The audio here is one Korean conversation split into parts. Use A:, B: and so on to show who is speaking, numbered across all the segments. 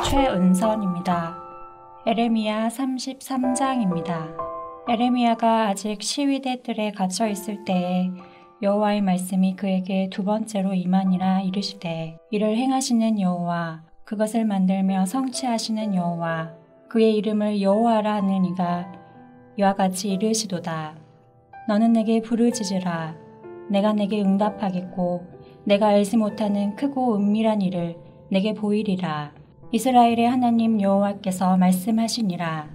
A: 최은선입니다. 에레미야 33장입니다. 에레미야가 아직 시위대 뜰에 갇혀 있을 때에 여호와의 말씀이 그에게 두 번째로 임하니라 이르시되, 이를 행하시는 여호와, 그것을 만들며 성취하시는 여호와, 그의 이름을 여호와라 하는 이가 이와 같이 이르시도다. 너는 내게 부르짖으라. 내가 내게 응답하겠고 내가 알지 못하는 크고 은밀한 일을 내게 보이리라. 이스라엘의 하나님 여호와께서 말씀하시니라.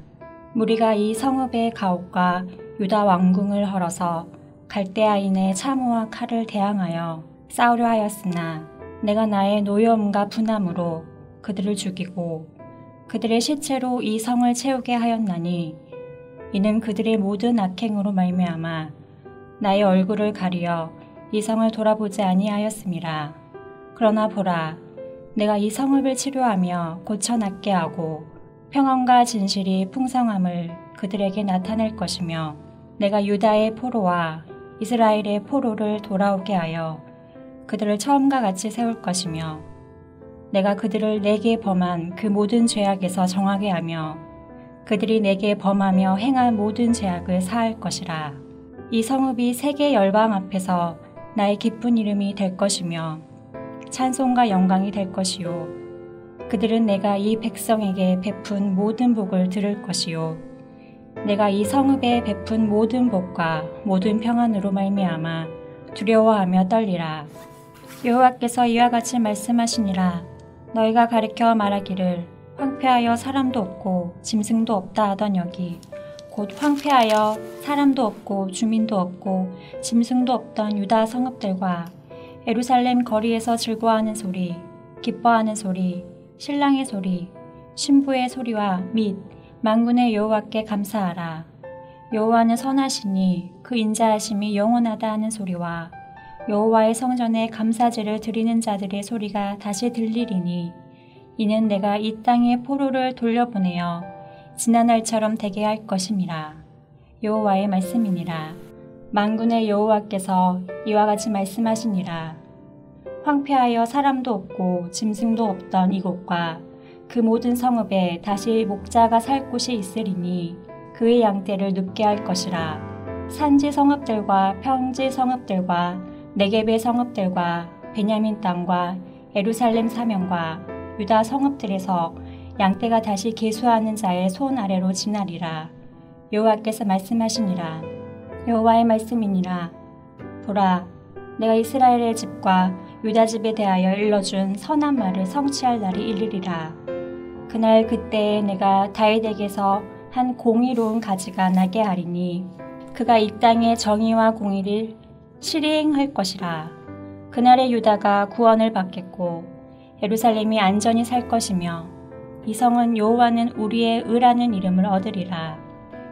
A: 무리가 이 성읍의 가옥과 유다 왕궁을 헐어서 갈대아인의 참호와 칼을 대항하여 싸우려 하였으나 내가 나의 노여움과 분함으로 그들을 죽이고 그들의 시체로 이 성을 채우게 하였나니, 이는 그들의 모든 악행으로 말미암아 나의 얼굴을 가리어 이 성을 돌아보지 아니하였음이라. 그러나 보라, 내가 이 성읍을 치료하며 고쳐낫게 하고 평안과 진실이 풍성함을 그들에게 나타낼 것이며, 내가 유다의 포로와 이스라엘의 포로를 돌아오게 하여 그들을 처음과 같이 세울 것이며, 내가 그들을 내게 범한 그 모든 죄악에서 정하게 하며 그들이 내게 범하며 행한 모든 죄악을 사할 것이라. 이 성읍이 세계 열방 앞에서 나의 기쁜 이름이 될 것이며 찬송과 영광이 될 것이요, 그들은 내가 이 백성에게 베푼 모든 복을 들을 것이요, 내가 이 성읍에 베푼 모든 복과 모든 평안으로 말미암아 두려워하며 떨리라. 여호와께서 이와 같이 말씀하시니라. 너희가 가리켜 말하기를 황폐하여 사람도 없고 짐승도 없다 하던 여기, 곧 황폐하여 사람도 없고 주민도 없고 짐승도 없던 유다 성읍들과 예루살렘 거리에서 즐거워하는 소리, 기뻐하는 소리, 신랑의 소리, 신부의 소리와 및 만군의 여호와께 감사하라. 여호와는 선하시니 그 인자하심이 영원하다 하는 소리와 여호와의 성전에 감사제를 드리는 자들의 소리가 다시 들리리니, 이는 내가 이 땅에 포로를 돌려보내어 지난날처럼 되게 할 것임이라. 여호와의 말씀이니라. 만군의 여호와께서 이와 같이 말씀하시니라. 황폐하여 사람도 없고 짐승도 없던 이곳과 그 모든 성읍에 다시 목자가 살 곳이 있으리니 그의 양떼를 눕게 할 것이라. 산지 성읍들과 평지 성읍들과 네겝의 성읍들과 베냐민 땅과 예루살렘 사면과 유다 성읍들에서 양떼가 다시 계수하는 자의 손 아래로 지나리라. 여호와께서 말씀하시니라. 여호와의 말씀이니라. 보라, 내가 이스라엘의 집과 유다 집에 대하여 일러준 선한 말을 성취할 날이 이르리라. 그날 그때에 내가 다윗에게서 한 공의로운 가지가 나게 하리니 그가 이 땅의 정의와 공의를 실행할 것이라. 그날에 유다가 구원을 받겠고 예루살렘이 안전히 살 것이며 이 성은 여호와는 우리의 의라는 이름을 얻으리라.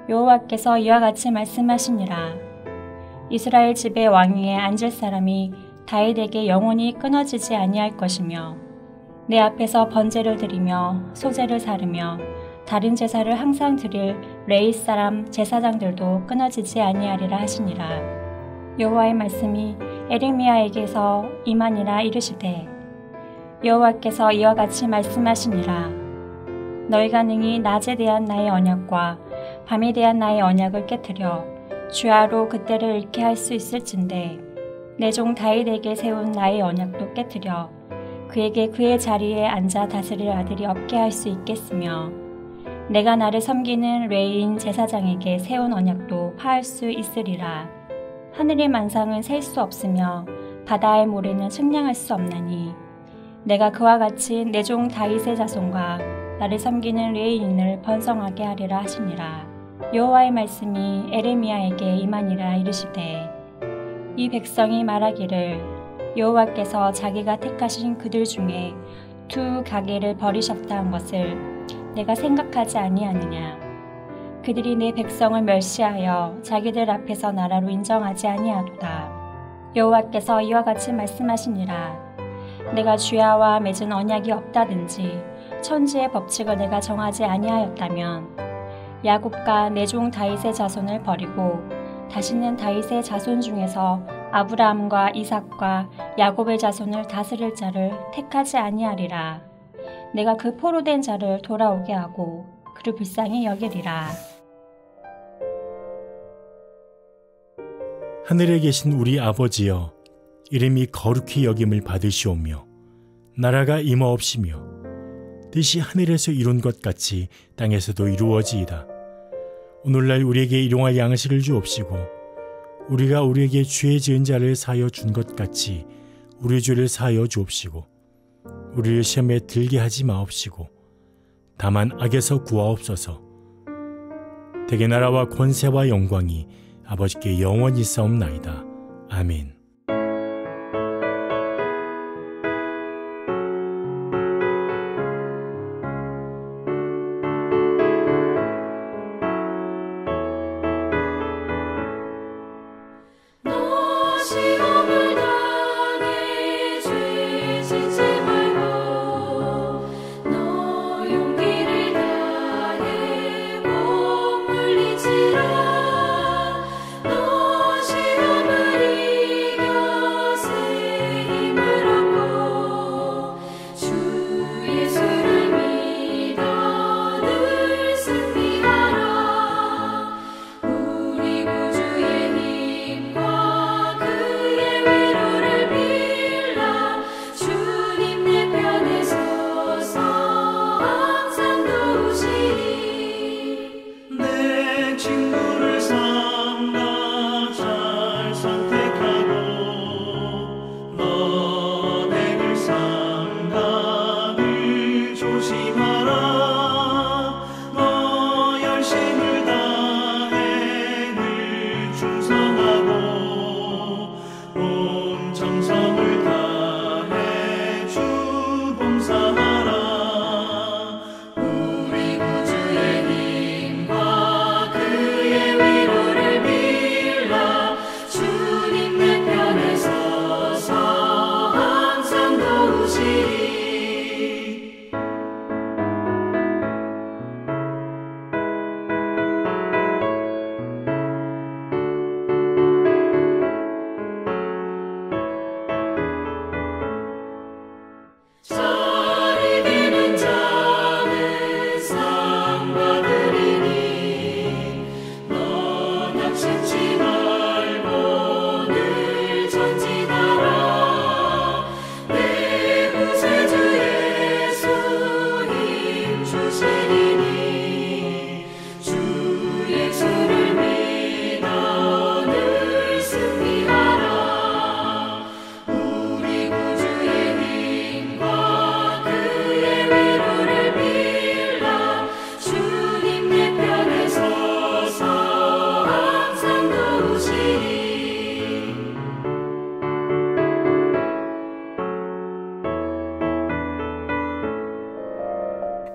A: 여호와께서 이와 같이 말씀하시니라. 이스라엘 집의 왕위에 앉을 사람이 다윗에게 영원히 끊어지지 아니할 것이며 내 앞에서 번제를 드리며 소제를 사르며 다른 제사를 항상 드릴 레위 사람 제사장들도 끊어지지 아니하리라 하시니라. 여호와의 말씀이 에레미야에게서 임하니라 이르시되, 여호와께서 이와 같이 말씀하시니라. 너희가 능히 낮에 대한 나의 언약과 밤에 대한 나의 언약을 깨뜨려 주야로 그때를 잃게 할 수 있을진데, 내 종 다윗에게 세운 나의 언약도 깨뜨려 그에게 그의 자리에 앉아 다스릴 아들이 없게 할 수 있겠으며, 내가 나를 섬기는 레위인 제사장에게 세운 언약도 파할 수 있으리라. 하늘의 만상은 셀 수 없으며 바다의 모래는 측량할 수 없나니, 내가 그와 같이 내 종 다윗의 자손과 나를 섬기는 레위인을 번성하게 하리라 하시니라. 여호와의 말씀이 에레미야에게 임하니라 이르시되, 이 백성이 말하기를 여호와께서 자기가 택하신 그들 중에 두 가게를 버리셨다 한 것을 내가 생각하지 아니하느냐. 그들이 내 백성을 멸시하여 자기들 앞에서 나라로 인정하지 아니하도다. 여호와께서 이와 같이 말씀하시니라. 내가 주야와 맺은 언약이 없다든지 천지의 법칙을 내가 정하지 아니하였다면 야곱과 내 종 다윗의 자손을 버리고 다시는 다윗의 자손 중에서 아브라함과 이삭과 야곱의 자손을 다스릴 자를 택하지 아니하리라. 내가 그 포로된 자를 돌아오게 하고 그를 불쌍히 여기리라.
B: 하늘에 계신 우리 아버지여, 이름이 거룩히 여김을 받으시오며 나라가 임하옵시며 뜻이 하늘에서 이룬 것 같이 땅에서도 이루어지이다. 오늘날 우리에게 일용할 양식을 주옵시고 우리가 우리에게 죄 지은 자를 사하여 준 것 같이 우리 죄를 사하여 주옵시고 우리를 시험에 들게 하지 마옵시고 다만 악에서 구하옵소서. 대개 나라와 권세와 영광이 아버지께 영원히 싸움나이다. 아멘.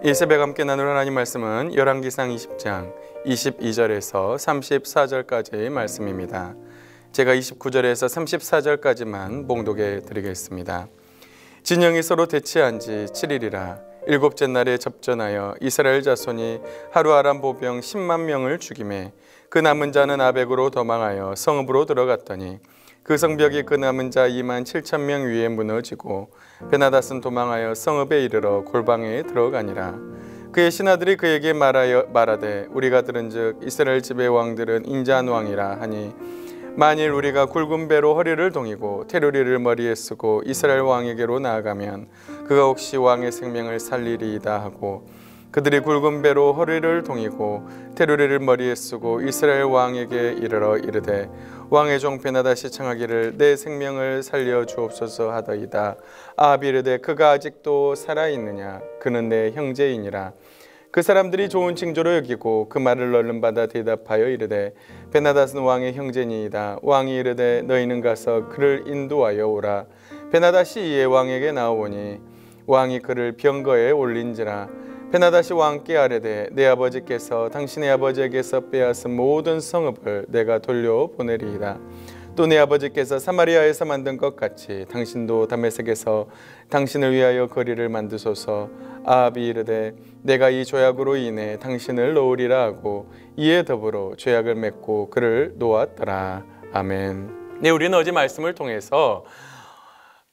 C: 이 새벽 함께 나눌 하나님 말씀은 열왕기상 20장 22절에서 34절까지의 말씀입니다. 제가 29절에서 34절까지만 봉독해 드리겠습니다. 진영이 서로 대치한 지 7일이라 일곱째 날에 접전하여 이스라엘 자손이 하루 아람 보병 10만 명을 죽이매 그 남은 자는 아벡으로 도망하여 성읍으로 들어갔더니 그 성벽이 그 남은 자 2만 7천 명 위에 무너지고 베나닷은 도망하여 성읍에 이르러 골방에 들어가니라. 그의 신하들이 그에게 말하되 우리가 들은즉 이스라엘 집의 왕들은 인자한 왕이라 하니 만일 우리가 굵은 배로 허리를 동이고 테두리를 머리에 쓰고 이스라엘 왕에게로 나아가면 그가 혹시 왕의 생명을 살리리이다 하고 그들이 굵은 배로 허리를 동이고 테두리를 머리에 쓰고 이스라엘 왕에게 이르러 이르되 왕의 종 베나닷이 청하기를 내 생명을 살려 주옵소서 하더이다. 아합이 이르되 그가 아직도 살아있느냐? 그는 내 형제이니라. 그 사람들이 좋은 징조로 여기고 그 말을 얼른받아 대답하여 이르되 베나닷은 왕의 형제니이다. 왕이 이르되 너희는 가서 그를 인도하여 오라. 베나닷이 이에 왕에게 나오니 왕이 그를 병거에 올린지라. 베나닷이 왕께 아뢰되 내 아버지께서 당신의 아버지에게서 빼앗은 모든 성읍을 내가 돌려보내리이다. 또 내 아버지께서 사마리아에서 만든 것 같이 당신도 다메섹에서 당신을 위하여 거리를 만드소서. 아합이 이르되 내가 이 죄악으로 인해 당신을 놓으리라 하고 이에 더불어 죄악을 맺고 그를 놓았더라. 아멘. 네, 우리는 어제 말씀을 통해서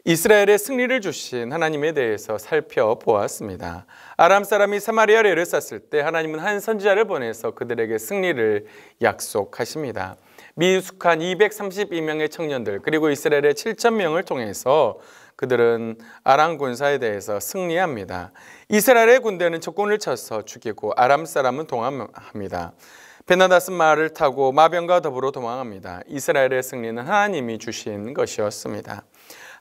C: 이스라엘의 승리를 주신 하나님에 대해서 살펴보았습니다. 아람 사람이 사마리아를 에르쌌을 때 하나님은 한 선지자를 보내서 그들에게 승리를 약속하십니다. 미숙한 232명의 청년들 그리고 이스라엘의 7,000명을 통해서 그들은 아람 군사에 대해서 승리합니다. 이스라엘의 군대는 적군을 쳐서 죽이고 아람 사람은 도망합니다. 베나닷은 말을 타고 마병과 더불어 도망합니다. 이스라엘의 승리는 하나님이 주신 것이었습니다.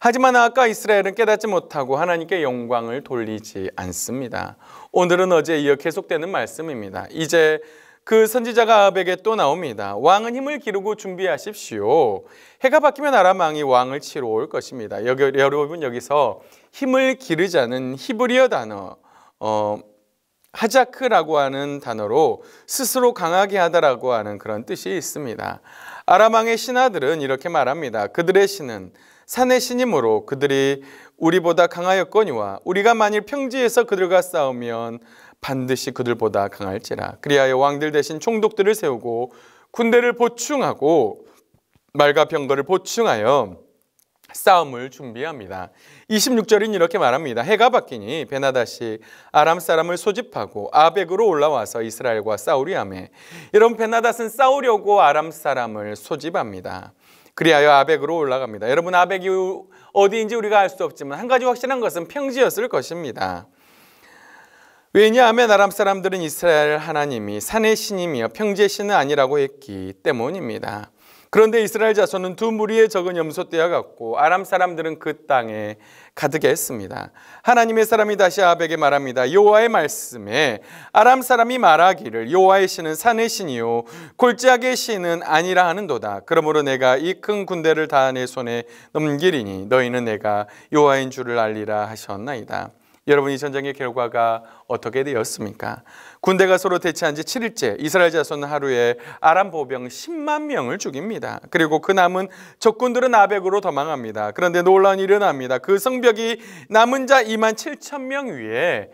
C: 하지만 아까 이스라엘은 깨닫지 못하고 하나님께 영광을 돌리지 않습니다. 오늘은 어제에 이어 계속되는 말씀입니다. 이제 그 선지자가 아합에게 또 나옵니다. 왕은 힘을 기르고 준비하십시오. 해가 바뀌면 아람 왕이 왕을 치러 올 것입니다. 여러분 여기서 힘을 기르자는 히브리어 단어 하자크라고 하는 단어로 스스로 강하게 하다라고 하는 그런 뜻이 있습니다. 아람 왕의 신하들은 이렇게 말합니다. 그들의 신은 산의 신이므로 그들이 우리보다 강하였거니와 우리가 만일 평지에서 그들과 싸우면 반드시 그들보다 강할지라. 그리하여 왕들 대신 총독들을 세우고 군대를 보충하고 말과 병거를 보충하여 싸움을 준비합니다. 26절은 이렇게 말합니다. 해가 바뀌니 베나닷이 아람 사람을 소집하고 아벡으로 올라와서 이스라엘과 싸우리 하매. 여러분 베나닷은 싸우려고 아람 사람을 소집합니다. 그리하여 아벡으로 올라갑니다. 여러분 아벡이 어디인지 우리가 알 수 없지만 한 가지 확실한 것은 평지였을 것입니다. 왜냐하면 아람 사람들은 이스라엘 하나님이 산의 신이며 평지의 신은 아니라고 했기 때문입니다. 그런데 이스라엘 자손은 두 무리의 적은 염소떼와 같고 아람 사람들은 그 땅에 가득 했습니다. 하나님의 사람이 다시 아합에게 말합니다. 여호와의 말씀에 아람 사람이 말하기를 여호와의 신은 산의 신이요 골짜기의 신은 아니라 하는도다. 그러므로 내가 이 큰 군대를 다 내 손에 넘기리니 너희는 내가 여호와인 줄을 알리라 하셨나이다. 여러분 이 전쟁의 결과가 어떻게 되었습니까? 군대가 서로 대치한 지 7일째 이스라엘 자손은 하루에 아람 보병 10만 명을 죽입니다. 그리고 그 남은 적군들은 아벡으로 도망합니다. 그런데 놀라운 일이 일어납니다. 그 성벽이 남은 자 2만 7천 명 위에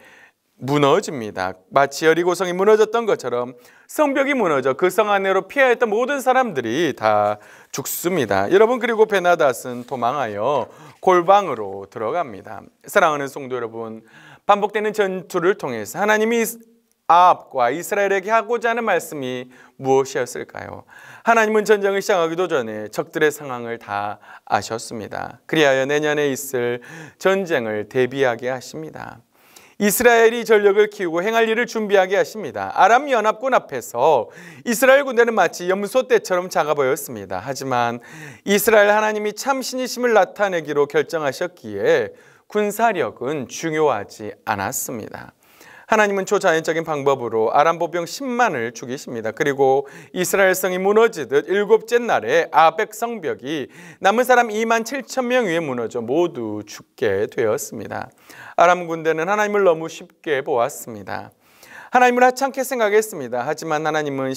C: 무너집니다. 마치 여리고성이 무너졌던 것처럼 성벽이 무너져 그 성 안으로 피하였던 모든 사람들이 다 죽습니다. 여러분 그리고 베나닷은 도망하여 골방으로 들어갑니다. 사랑하는 성도 여러분, 반복되는 전투를 통해서 하나님이 아합과 이스라엘에게 하고자 하는 말씀이 무엇이었을까요? 하나님은 전쟁을 시작하기도 전에 적들의 상황을 다 아셨습니다. 그리하여 내년에 있을 전쟁을 대비하게 하십니다. 이스라엘이 전력을 키우고 행할 일을 준비하게 하십니다. 아람 연합군 앞에서 이스라엘 군대는 마치 염소떼처럼 작아 보였습니다. 하지만 이스라엘 하나님이 참 신이심을 나타내기로 결정하셨기에 군사력은 중요하지 않았습니다. 하나님은 초자연적인 방법으로 아람 보병 10만을 죽이십니다. 그리고 이스라엘 성이 무너지듯 일곱째 날에 아벡 성벽이 남은 사람 2만 7천 명 위에 무너져 모두 죽게 되었습니다. 아람 군대는 하나님을 너무 쉽게 보았습니다. 하나님을 하찮게 생각했습니다. 하지만 하나님은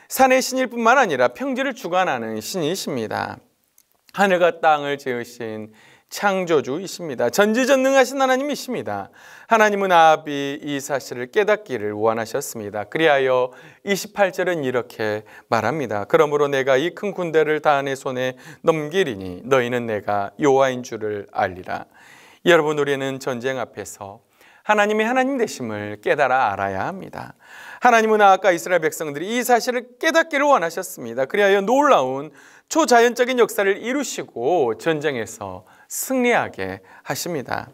C: 산의 신일 뿐만 아니라 평지를 주관하는 신이십니다. 하늘과 땅을 지으신 창조주이십니다. 전지전능하신 하나님이십니다. 하나님은 아합이 이 사실을 깨닫기를 원하셨습니다. 그리하여 28절은 이렇게 말합니다. 그러므로 내가 이 큰 군대를 다 내 손에 넘기리니 너희는 내가 여호와인 줄을 알리라. 여러분 우리는 전쟁 앞에서 하나님이 하나님 되심을 깨달아 알아야 합니다. 하나님은 아까 이스라엘 백성들이 이 사실을 깨닫기를 원하셨습니다. 그리하여 놀라운 초자연적인 역사를 이루시고 전쟁에서 승리하게 하십니다.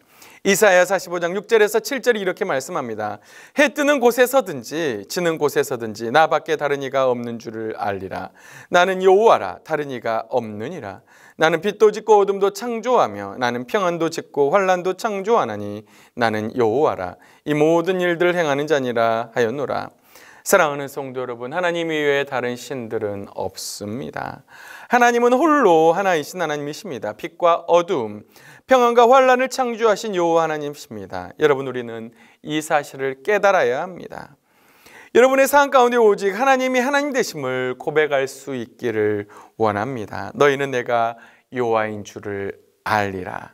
C: 이사야 45장 6절에서 7절이 이렇게 말씀합니다. 해 뜨는 곳에서든지 지는 곳에서든지 나밖에 다른 이가 없는 줄을 알리라. 나는 여호와라 다른 이가 없느니라. 나는 빛도 짓고 어둠도 창조하며 나는 평안도 짓고 환난도 창조하나니 나는 여호와라. 이 모든 일들을 행하는 자니라 하였노라. 사랑하는 성도 여러분, 하나님 이외에 다른 신들은 없습니다. 하나님은 홀로 하나이신 하나님이십니다. 빛과 어둠, 평안과 환난을 창조하신 여호와 하나님이십니다. 여러분 우리는 이 사실을 깨달아야 합니다. 여러분의 삶 가운데 오직 하나님이 하나님 되심을 고백할 수 있기를 원합니다. 너희는 내가 여호와인 줄을 알리라.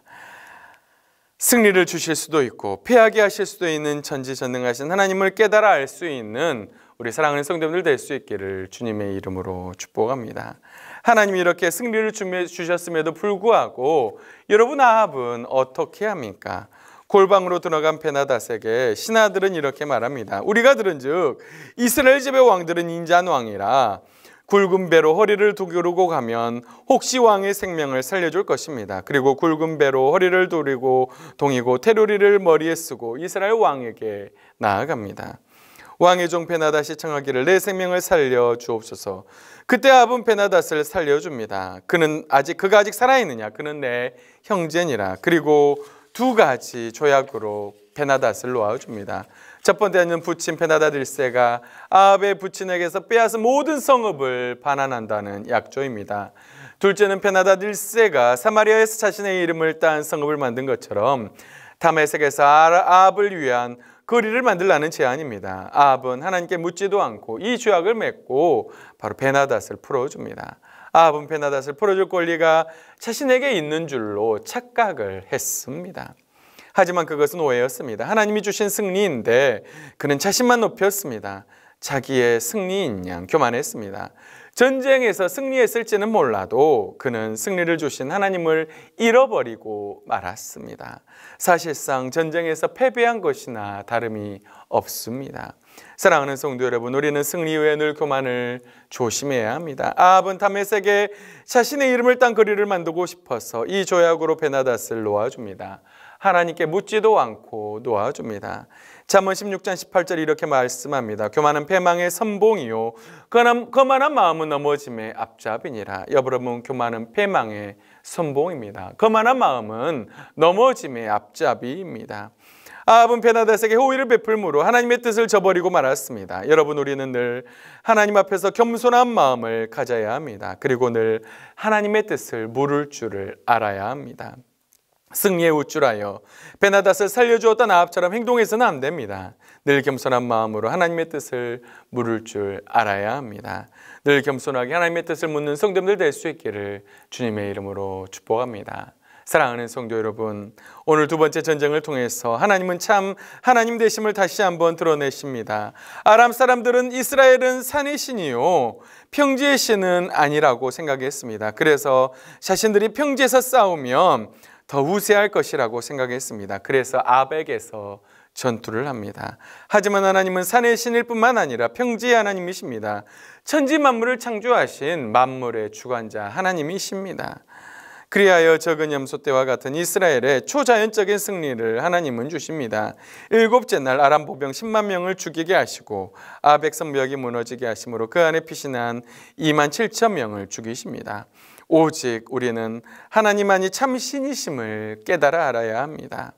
C: 승리를 주실 수도 있고 패하게 하실 수도 있는 전지전능하신 하나님을 깨달아 알 수 있는 우리 사랑하는 성도님들 될 수 있기를 주님의 이름으로 축복합니다. 하나님이 이렇게 승리를 주셨음에도 불구하고 여러분 아합은 어떻게 합니까? 골방으로 들어간 베나닷에게 신하들은 이렇게 말합니다. 우리가 들은즉 이스라엘 집의 왕들은 인자한 왕이라 굵은 배로 허리를 두르고 가면 혹시 왕의 생명을 살려줄 것입니다. 그리고 굵은 배로 허리를 동이고 테두리를 머리에 쓰고 이스라엘 왕에게 나아갑니다. 왕의 종 베나닷이 청하기를 내 생명을 살려 주옵소서. 그때 아합은 베나닷을 살려줍니다. 그가 아직 살아있느냐? 그는 내 형제니라. 그리고 두 가지 조약으로 베나닷을 놓아줍니다. 첫 번째는 부친 베나닷 1세가 아합의 부친에게서 빼앗은 모든 성읍을 반환한다는 약조입니다. 둘째는 베나닷 1세가 사마리아에서 자신의 이름을 딴 성읍을 만든 것처럼 다메섹에서 아합을 위한 거리를 만들라는 제안입니다. 아합은 하나님께 묻지도 않고 이 조약을 맺고 바로 베나닷을 풀어줍니다. 아합은 베나닷을 풀어줄 권리가 자신에게 있는 줄로 착각을 했습니다. 하지만 그것은 오해였습니다. 하나님이 주신 승리인데 그는 자신만 높였습니다. 자기의 승리인 양 교만했습니다. 전쟁에서 승리했을지는 몰라도 그는 승리를 주신 하나님을 잃어버리고 말았습니다. 사실상 전쟁에서 패배한 것이나 다름이 없습니다. 사랑하는 성도 여러분, 우리는 승리 후에 늘 교만을 조심해야 합니다. 아합은 다메섹에 자신의 이름을 딴 거리를 만들고 싶어서 이 조약으로 베나닷을 놓아줍니다. 하나님께 묻지도 않고 놓아줍니다. 잠언 16장 18절 이렇게 말씀합니다. 교만은 패망의 선봉이요 거만한 마음은 넘어짐의 앞잡이니라. 여러분, 교만은 패망의 선봉입니다. 거만한 마음은 넘어짐의 앞잡이입니다. 아합은 베나닷에게 호의를 베풀므로 하나님의 뜻을 저버리고 말았습니다. 여러분, 우리는 늘 하나님 앞에서 겸손한 마음을 가져야 합니다. 그리고 늘 하나님의 뜻을 물을 줄을 알아야 합니다. 승리의 우쭐하여 베나닷을 살려주었던 아합처럼 행동해서는 안 됩니다. 늘 겸손한 마음으로 하나님의 뜻을 물을 줄 알아야 합니다. 늘 겸손하게 하나님의 뜻을 묻는 성도들 될 수 있기를 주님의 이름으로 축복합니다. 사랑하는 성도 여러분, 오늘 두 번째 전쟁을 통해서 하나님은 참 하나님 되심을 다시 한번 드러내십니다. 아람 사람들은 이스라엘은 산의 신이요 평지의 신은 아니라고 생각했습니다. 그래서 자신들이 평지에서 싸우면 더 우세할 것이라고 생각했습니다. 그래서 아벡에서 전투를 합니다. 하지만 하나님은 산의 신일 뿐만 아니라 평지의 하나님이십니다. 천지 만물을 창조하신 만물의 주관자 하나님이십니다. 그리하여 적은 염소 때와 같은 이스라엘의 초자연적인 승리를 하나님은 주십니다. 일곱째 날 아람 보병 10만 명을 죽이게 하시고 아벡 성벽이 무너지게 하심으로 그 안에 피신한 2만 7천 명을 죽이십니다. 오직 우리는 하나님만이 참 신이심을 깨달아 알아야 합니다.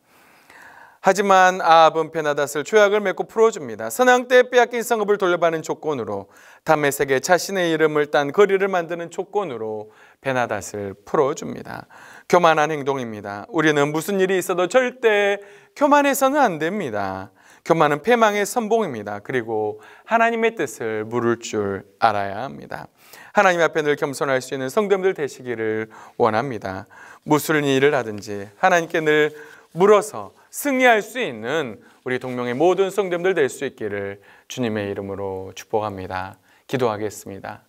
C: 하지만 아합은 베나닷을 조약을 맺고 풀어줍니다. 선왕 때 빼앗긴 성읍을 돌려받는 조건으로 다메섹에 자신의 이름을 딴 거리를 만드는 조건으로 베나닷을 풀어줍니다. 교만한 행동입니다. 우리는 무슨 일이 있어도 절대 교만해서는 안 됩니다. 교만은 패망의 선봉입니다. 그리고 하나님의 뜻을 물을 줄 알아야 합니다. 하나님 앞에 늘 겸손할 수 있는 성도들 되시기를 원합니다. 무슨 일을 하든지 하나님께 늘 물어서 승리할 수 있는 우리 동명의 모든 성도들 될 수 있기를 주님의 이름으로 축복합니다. 기도하겠습니다.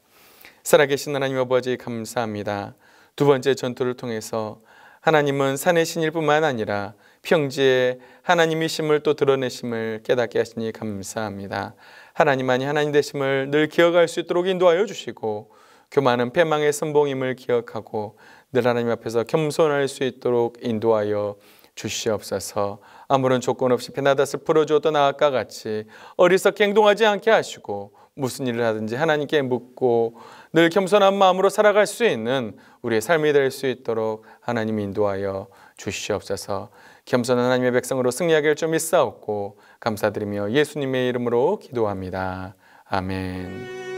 C: 살아계신 하나님 아버지 감사합니다. 두 번째 전투를 통해서 하나님은 산의 신일 뿐만 아니라 평지에 하나님이심을 또 드러내심을 깨닫게 하시니 감사합니다. 하나님만이 하나님 되심을 늘 기억할 수 있도록 인도하여 주시고 교만은 패망의 선봉임을 기억하고 늘 하나님 앞에서 겸손할 수 있도록 인도하여 주시옵소서. 아무런 조건 없이 베나닷을 풀어주었던 아합과 같이 어리석게 행동하지 않게 하시고 무슨 일을 하든지 하나님께 묻고 늘 겸손한 마음으로 살아갈 수 있는 우리의 삶이 될 수 있도록 하나님 인도하여 주시옵소서. 겸손한 하나님의 백성으로 승리하길 좀 믿사옵고 감사드리며 예수님의 이름으로 기도합니다. 아멘.